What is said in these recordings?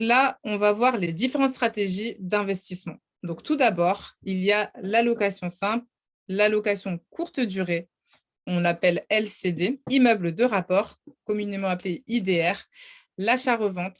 Là, on va voir les différentes stratégies d'investissement. Donc, tout d'abord, il y a l'allocation simple, l'allocation courte durée, on l'appelle LCD, immeuble de rapport, communément appelé IDR, l'achat-revente,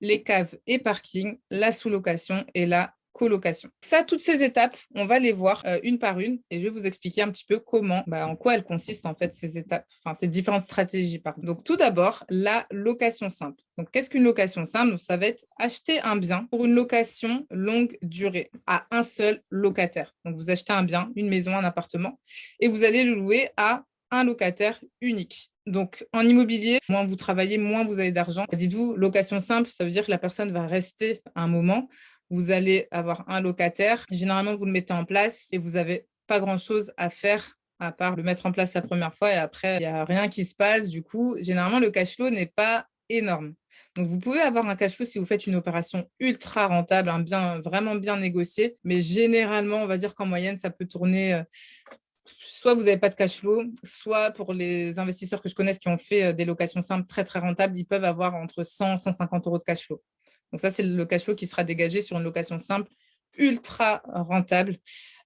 les caves et parkings, la sous-location et la colocation. Ça, toutes ces étapes, on va les voir une par une et je vais vous expliquer un petit peu comment, en quoi elles consistent en fait ces étapes, enfin ces différentes stratégies. Pardon. Donc tout d'abord, la location simple. Donc qu'est-ce qu'une location simple? Ça va être acheter un bien pour une location longue durée à un seul locataire. Donc vous achetez un bien, une maison, un appartement et vous allez le louer à un locataire unique. Donc, en immobilier, moins vous travaillez, moins vous avez d'argent. Dites-vous, location simple, ça veut dire que la personne va rester un moment. Vous allez avoir un locataire. Généralement, vous le mettez en place et vous n'avez pas grand-chose à faire à part le mettre en place la première fois et après, il n'y a rien qui se passe. Du coup, généralement, le cash flow n'est pas énorme. Donc, vous pouvez avoir un cash flow si vous faites une opération ultra rentable, un bien vraiment bien négocié. Mais généralement, on va dire qu'en moyenne, ça peut tourner soit vous n'avez pas de cash flow, soit pour les investisseurs que je connaisse qui ont fait des locations simples très, très rentables, ils peuvent avoir entre 100 et 150 euros de cash flow. Donc ça, c'est le cash flow qui sera dégagé sur une location simple ultra rentable.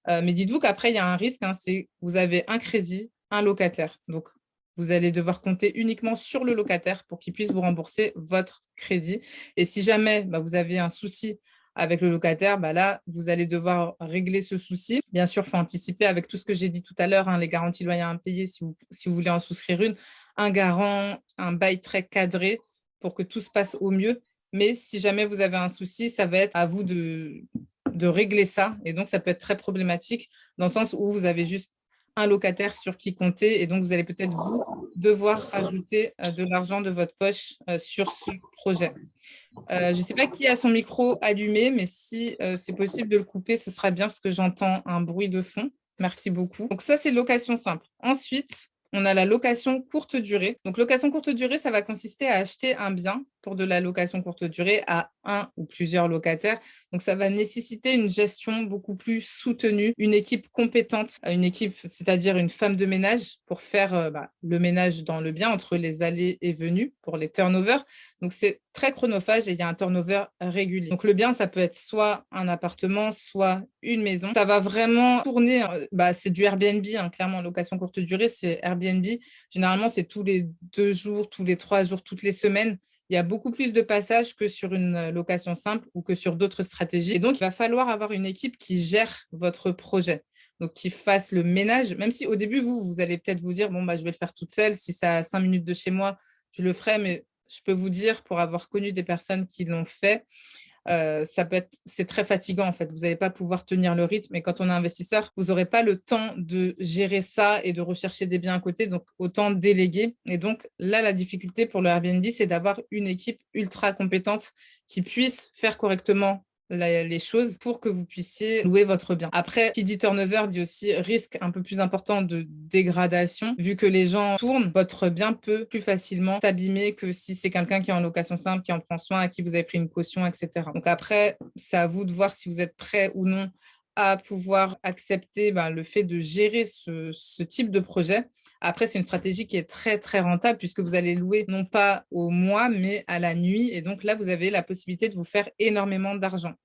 Mais dites-vous qu'après, il y a un risque, c'est que vous avez un crédit, un locataire. Donc, vous allez devoir compter uniquement sur le locataire pour qu'il puisse vous rembourser votre crédit. Et si jamais vous avez un souci avec le locataire, là, vous allez devoir régler ce souci. Bien sûr, il faut anticiper avec tout ce que j'ai dit tout à l'heure, les garanties loyales impayées si vous voulez en souscrire une, un garant, un bail très cadré pour que tout se passe au mieux. Mais si jamais vous avez un souci, ça va être à vous de régler ça. Et donc, ça peut être très problématique dans le sens où vous avez juste un locataire sur qui compter et donc vous allez peut-être vous devoir rajouter de l'argent de votre poche sur ce projet. Je ne sais pas qui a son micro allumé, mais si c'est possible de le couper, ce sera bien parce que j'entends un bruit de fond. Merci beaucoup. Donc ça, c'est location simple. Ensuite, on a la location courte durée. Donc location courte durée, ça va consister à acheter un bien pour de la location courte durée à un ou plusieurs locataires. Donc ça va nécessiter une gestion beaucoup plus soutenue, une équipe compétente, une équipe, c'est-à-dire une femme de ménage pour faire le ménage dans le bien entre les allées et venues pour les turnovers. Donc, c'est très chronophage et il y a un turnover régulier. Donc, le bien, ça peut être soit un appartement, soit une maison. Ça va vraiment tourner. C'est du Airbnb, clairement, location courte durée, c'est Airbnb. Généralement, c'est tous les 2 jours, tous les 3 jours, toutes les semaines. Il y a beaucoup plus de passages que sur une location simple ou que sur d'autres stratégies. Et donc, il va falloir avoir une équipe qui gère votre projet. Donc, qui fasse le ménage, même si au début, vous allez peut-être vous dire, je vais le faire toute seule. Si ça a 5 minutes de chez moi, je le ferai, mais je peux vous dire, pour avoir connu des personnes qui l'ont fait, c'est très fatigant en fait. Vous n'allez pas pouvoir tenir le rythme. Et quand on est investisseur, vous n'aurez pas le temps de gérer ça et de rechercher des biens à côté. Donc, autant déléguer. Et donc, là, la difficulté pour le Airbnb, c'est d'avoir une équipe ultra compétente qui puisse faire correctement les choses pour que vous puissiez louer votre bien. Après, qui dit turnover dit aussi risque un peu plus important de dégradation. Vu que les gens tournent, votre bien peut plus facilement s'abîmer que si c'est quelqu'un qui est en location simple, qui en prend soin, à qui vous avez pris une caution, etc. Donc après, c'est à vous de voir si vous êtes prêt ou non à pouvoir accepter le fait de gérer ce type de projet. Après, c'est une stratégie qui est très, très rentable puisque vous allez louer non pas au mois, mais à la nuit. Et donc là, vous avez la possibilité de vous faire énormément d'argent.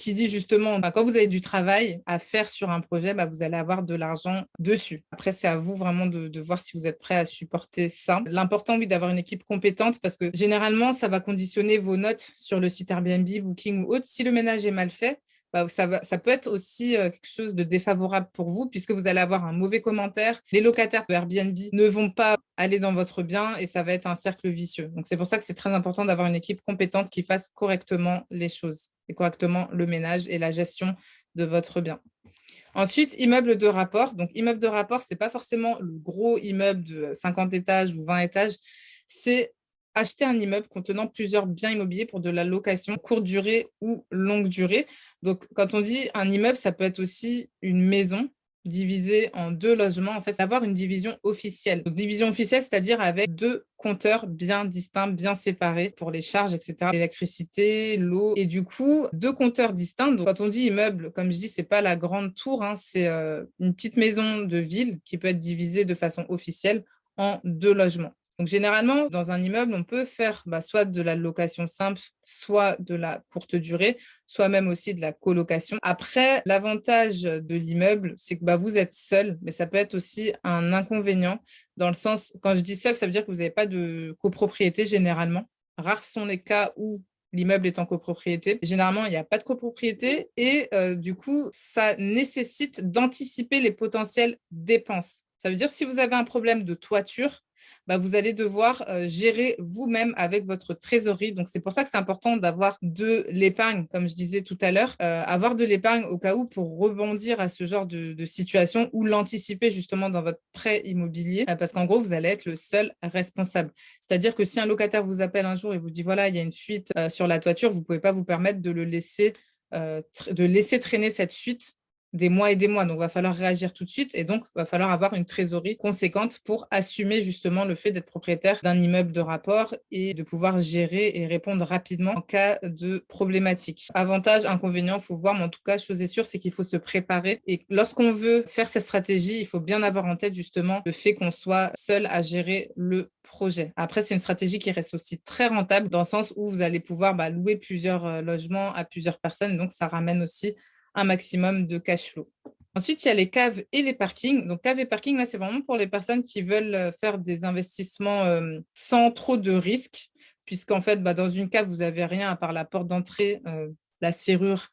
Qui dit justement, quand vous avez du travail à faire sur un projet, vous allez avoir de l'argent dessus. Après, c'est à vous vraiment de voir si vous êtes prêt à supporter ça. L'important, oui, d'avoir une équipe compétente parce que généralement, ça va conditionner vos notes sur le site Airbnb, Booking ou autre. Si le ménage est mal fait, ça peut être aussi quelque chose de défavorable pour vous puisque vous allez avoir un mauvais commentaire. Les locataires de Airbnb ne vont pas aller dans votre bien et ça va être un cercle vicieux. Donc, c'est pour ça que c'est très important d'avoir une équipe compétente qui fasse correctement les choses et correctement le ménage et la gestion de votre bien. Ensuite, immeuble de rapport. Donc, immeuble de rapport, ce n'est pas forcément le gros immeuble de 50 étages ou 20 étages. C'est acheter un immeuble contenant plusieurs biens immobiliers pour de la location courte durée ou longue durée. Donc, quand on dit un immeuble, ça peut être aussi une maison divisée en 2 logements, en fait, avoir une division officielle. Donc, division officielle, c'est-à-dire avec 2 compteurs bien distincts, bien séparés pour les charges, etc. L'électricité, l'eau. Et du coup, 2 compteurs distincts. Donc, quand on dit immeuble, comme je dis, c'est pas la grande tour, c'est une petite maison de ville qui peut être divisée de façon officielle en 2 logements. Donc, généralement, dans un immeuble, on peut faire soit de la location simple, soit de la courte durée, soit même aussi de la colocation. Après, l'avantage de l'immeuble, c'est que vous êtes seul, mais ça peut être aussi un inconvénient dans le sens, quand je dis seul, ça veut dire que vous n'avez pas de copropriété généralement. Rares sont les cas où l'immeuble est en copropriété. Généralement, il n'y a pas de copropriété et du coup, ça nécessite d'anticiper les potentielles dépenses. Ça veut dire si vous avez un problème de toiture, vous allez devoir gérer vous-même avec votre trésorerie. Donc, c'est pour ça que c'est important d'avoir de l'épargne, comme je disais tout à l'heure, avoir de l'épargne au cas où pour rebondir à ce genre de situation ou l'anticiper justement dans votre prêt immobilier, parce qu'en gros, vous allez être le seul responsable. C'est-à-dire que si un locataire vous appelle un jour et vous dit, voilà, il y a une fuite sur la toiture, vous ne pouvez pas vous permettre de laisser traîner cette fuite des mois et des mois. Donc, il va falloir réagir tout de suite et donc, il va falloir avoir une trésorerie conséquente pour assumer justement le fait d'être propriétaire d'un immeuble de rapport et de pouvoir gérer et répondre rapidement en cas de problématique. Avantage, inconvénient, il faut voir, mais en tout cas, chose est sûre, c'est qu'il faut se préparer. Et lorsqu'on veut faire cette stratégie, il faut bien avoir en tête justement le fait qu'on soit seul à gérer le projet. Après, c'est une stratégie qui reste aussi très rentable dans le sens où vous allez pouvoir louer plusieurs logements à plusieurs personnes. Donc, ça ramène aussi un maximum de cash flow. Ensuite, il y a les caves et les parkings. Donc, caves et parkings, là, c'est vraiment pour les personnes qui veulent faire des investissements sans trop de risques, puisqu'en fait, dans une cave, vous n'avez rien à part la porte d'entrée, la serrure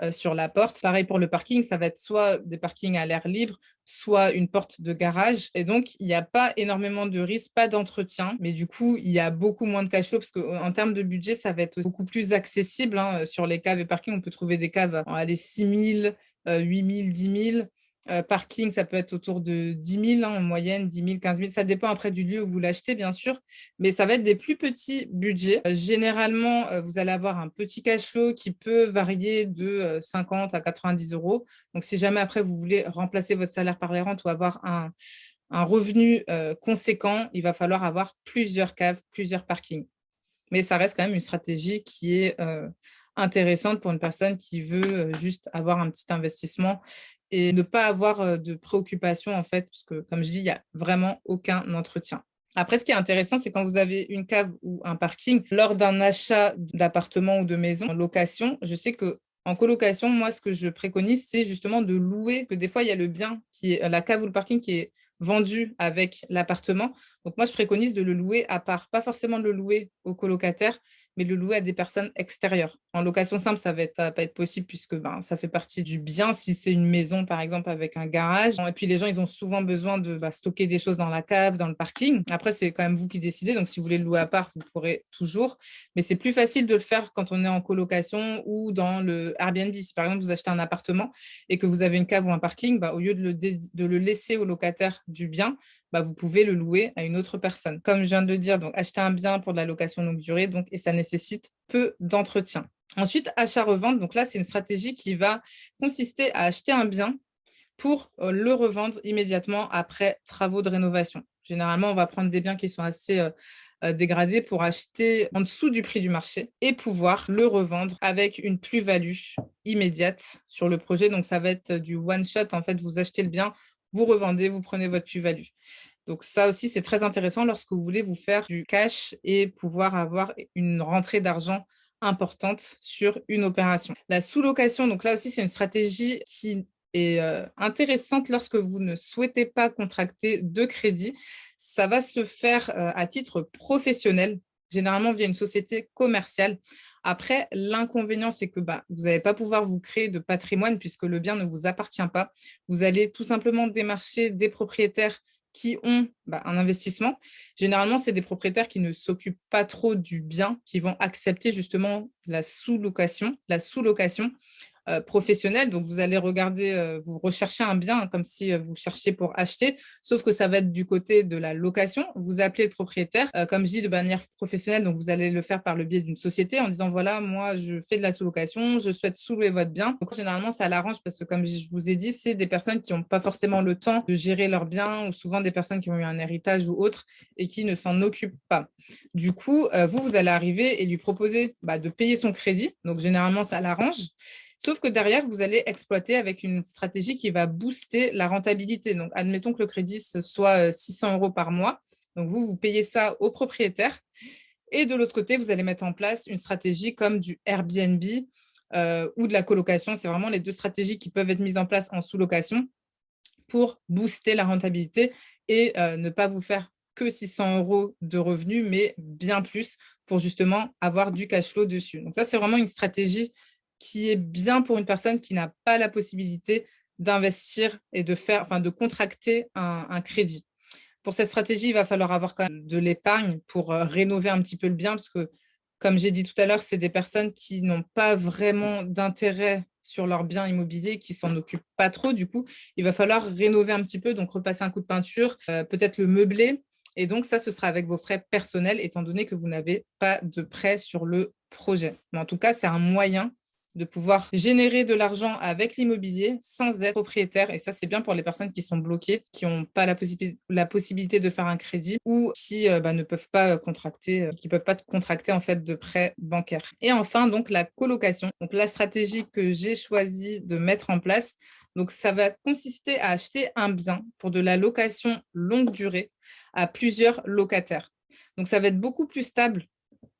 sur la porte. Pareil pour le parking, ça va être soit des parkings à l'air libre, soit une porte de garage. Et donc, il n'y a pas énormément de risques, pas d'entretien, mais du coup, il y a beaucoup moins de cash flow parce qu'en termes de budget, ça va être beaucoup plus accessible. Sur les caves et parkings, on peut trouver des caves à 6 000, 8 000, 10 000. Parking, ça peut être autour de 10 000 en moyenne, 10 000, 15 000. Ça dépend après du lieu où vous l'achetez, bien sûr, mais ça va être des plus petits budgets. Généralement, vous allez avoir un petit cash flow qui peut varier de 50 à 90 euros. Donc, si jamais après vous voulez remplacer votre salaire par les rentes ou avoir un revenu conséquent, il va falloir avoir plusieurs caves, plusieurs parkings. Mais ça reste quand même une stratégie qui est intéressante pour une personne qui veut juste avoir un petit investissement et ne pas avoir de préoccupation, en fait, parce que, comme je dis, il n'y a vraiment aucun entretien. Après, ce qui est intéressant, c'est quand vous avez une cave ou un parking, lors d'un achat d'appartement ou de maison en location, je sais que en colocation, moi, ce que je préconise, c'est justement de louer, que des fois, il y a le bien, qui est la cave ou le parking qui est vendu avec l'appartement. Donc, moi, je préconise de le louer à part, pas forcément de le louer aux colocataires, mais de le louer à des personnes extérieures. En location simple, ça va pas être possible puisque ça fait partie du bien si c'est une maison, par exemple, avec un garage. Et puis, les gens, ils ont souvent besoin de stocker des choses dans la cave, dans le parking. Après, c'est quand même vous qui décidez. Donc, si vous voulez le louer à part, vous pourrez toujours. Mais c'est plus facile de le faire quand on est en colocation ou dans le Airbnb. Si, par exemple, vous achetez un appartement et que vous avez une cave ou un parking, au lieu de le laisser au locataire du bien, vous pouvez le louer à une autre personne. Comme je viens de le dire, donc acheter un bien pour de la location longue durée, et ça nécessite peu d'entretien. Ensuite, achat-revente. Donc là, c'est une stratégie qui va consister à acheter un bien pour le revendre immédiatement après travaux de rénovation. Généralement, on va prendre des biens qui sont assez dégradés pour acheter en dessous du prix du marché et pouvoir le revendre avec une plus-value immédiate sur le projet. Donc, ça va être du one-shot. En fait, vous achetez le bien, vous revendez, vous prenez votre plus-value. Donc ça aussi, c'est très intéressant lorsque vous voulez vous faire du cash et pouvoir avoir une rentrée d'argent importante sur une opération. La sous-location, donc là aussi, c'est une stratégie qui est intéressante lorsque vous ne souhaitez pas contracter de crédit. Ça va se faire à titre professionnel, généralement via une société commerciale. Après, l'inconvénient, c'est que vous n'allez pas pouvoir vous créer de patrimoine puisque le bien ne vous appartient pas. Vous allez tout simplement démarcher des propriétaires qui ont un investissement. Généralement, c'est des propriétaires qui ne s'occupent pas trop du bien, qui vont accepter justement la sous-location professionnelle. Donc, vous allez regarder, vous recherchez un bien comme si vous cherchiez pour acheter, sauf que ça va être du côté de la location. Vous appelez le propriétaire, comme je dis, de manière professionnelle. Donc, vous allez le faire par le biais d'une société en disant, voilà, moi, je fais de la sous-location, je souhaite sous-louer votre bien. Donc, généralement, ça l'arrange parce que, comme je vous ai dit, c'est des personnes qui n'ont pas forcément le temps de gérer leurs biens ou souvent des personnes qui ont eu un héritage ou autre et qui ne s'en occupent pas. Du coup, vous allez arriver et lui proposer de payer son crédit. Donc, généralement, ça l'arrange. Sauf que derrière, vous allez exploiter avec une stratégie qui va booster la rentabilité. Donc, admettons que le crédit ce soit 600 euros par mois. Donc, vous payez ça au propriétaire. Et de l'autre côté, vous allez mettre en place une stratégie comme du Airbnb ou de la colocation. C'est vraiment les deux stratégies qui peuvent être mises en place en sous-location pour booster la rentabilité et ne pas vous faire que 600 € de revenus, mais bien plus pour justement avoir du cash flow dessus. Donc ça, c'est vraiment une stratégie qui est bien pour une personne qui n'a pas la possibilité d'investir et de contracter un crédit. Pour cette stratégie, il va falloir avoir quand même de l'épargne pour rénover un petit peu le bien, parce que, comme j'ai dit tout à l'heure, c'est des personnes qui n'ont pas vraiment d'intérêt sur leur bien immobilier, qui s'en occupent pas trop. Du coup, il va falloir rénover un petit peu, donc repasser un coup de peinture, peut-être le meubler. Et donc, ça, ce sera avec vos frais personnels, étant donné que vous n'avez pas de prêt sur le projet. Mais en tout cas, c'est un moyen de pouvoir générer de l'argent avec l'immobilier sans être propriétaire. Et ça, c'est bien pour les personnes qui sont bloquées, qui n'ont pas la possibilité de faire un crédit ou qui ne peuvent pas contracter, qui peuvent pas contracter en fait de prêt bancaire. Et enfin, donc la colocation. Donc la stratégie que j'ai choisi de mettre en place. Donc ça va consister à acheter un bien pour de la location longue durée à plusieurs locataires. Donc ça va être beaucoup plus stable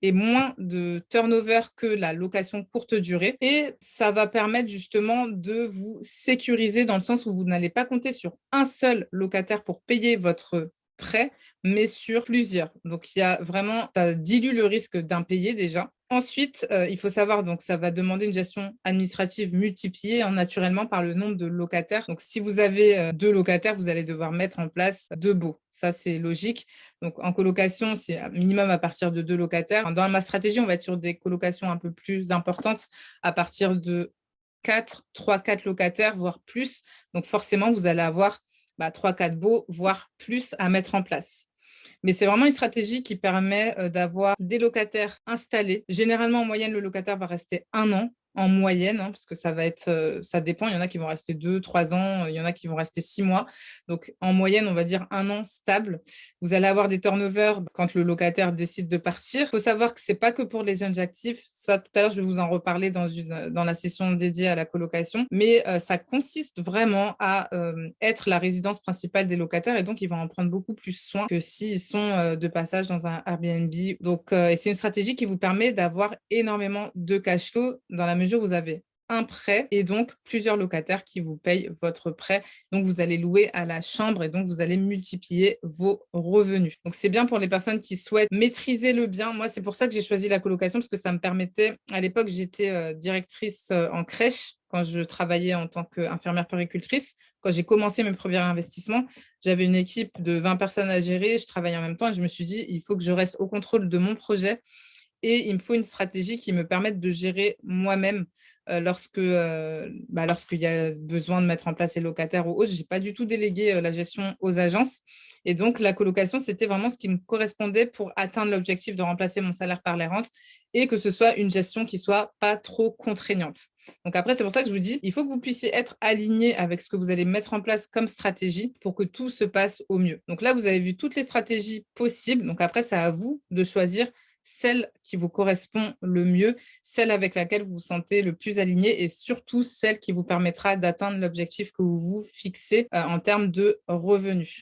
et moins de turnover que la location courte durée. Et ça va permettre justement de vous sécuriser dans le sens où vous n'allez pas compter sur un seul locataire pour payer votre prêt, mais sur plusieurs. Donc, il y a vraiment, ça dilue le risque d'impayé déjà. Ensuite, il faut savoir, donc ça va demander une gestion administrative multipliée naturellement par le nombre de locataires. Donc, si vous avez 2 locataires, vous allez devoir mettre en place 2 baux. Ça, c'est logique. Donc, en colocation, c'est minimum à partir de 2 locataires. Dans ma stratégie, on va être sur des colocations un peu plus importantes à partir de 3-4 locataires, voire plus. Donc, forcément, vous allez avoir 3-4 baux, voire plus à mettre en place. Mais c'est vraiment une stratégie qui permet d'avoir des locataires installés. Généralement, en moyenne, le locataire va rester 1 an en moyenne, parce que ça dépend. Il y en a qui vont rester 2-3 ans, il y en a qui vont rester 6 mois. Donc, en moyenne, on va dire 1 an stable. Vous allez avoir des turnovers quand le locataire décide de partir. Il faut savoir que c'est pas que pour les jeunes actifs. Ça, tout à l'heure, je vais vous en reparler dans la session dédiée à la colocation. Mais ça consiste vraiment à être la résidence principale des locataires et donc ils vont en prendre beaucoup plus soin que s'ils sont de passage dans un Airbnb. Donc, c'est une stratégie qui vous permet d'avoir énormément de cash flow dans la mesure où vous avez un prêt et donc plusieurs locataires qui vous payent votre prêt. Donc, vous allez louer à la chambre et donc vous allez multiplier vos revenus. Donc, c'est bien pour les personnes qui souhaitent maîtriser le bien. Moi, c'est pour ça que j'ai choisi la colocation parce que ça me permettait, à l'époque, j'étais directrice en crèche quand je travaillais en tant qu'infirmière puéricultrice. Quand j'ai commencé mes premiers investissements, j'avais une équipe de 20 personnes à gérer, je travaillais en même temps et je me suis dit, il faut que je reste au contrôle de mon projet et il me faut une stratégie qui me permette de gérer moi-même lorsqu'il y a besoin de mettre en place les locataires ou autres. Je n'ai pas du tout délégué la gestion aux agences. Et donc, la colocation, c'était vraiment ce qui me correspondait pour atteindre l'objectif de remplacer mon salaire par les rentes et que ce soit une gestion qui soit pas trop contraignante. Donc après, c'est pour ça que je vous dis, il faut que vous puissiez être aligné avec ce que vous allez mettre en place comme stratégie pour que tout se passe au mieux. Donc là, vous avez vu toutes les stratégies possibles. Donc après, c'est à vous de choisir celle qui vous correspond le mieux, celle avec laquelle vous vous sentez le plus aligné et surtout celle qui vous permettra d'atteindre l'objectif que vous vous fixez en termes de revenus.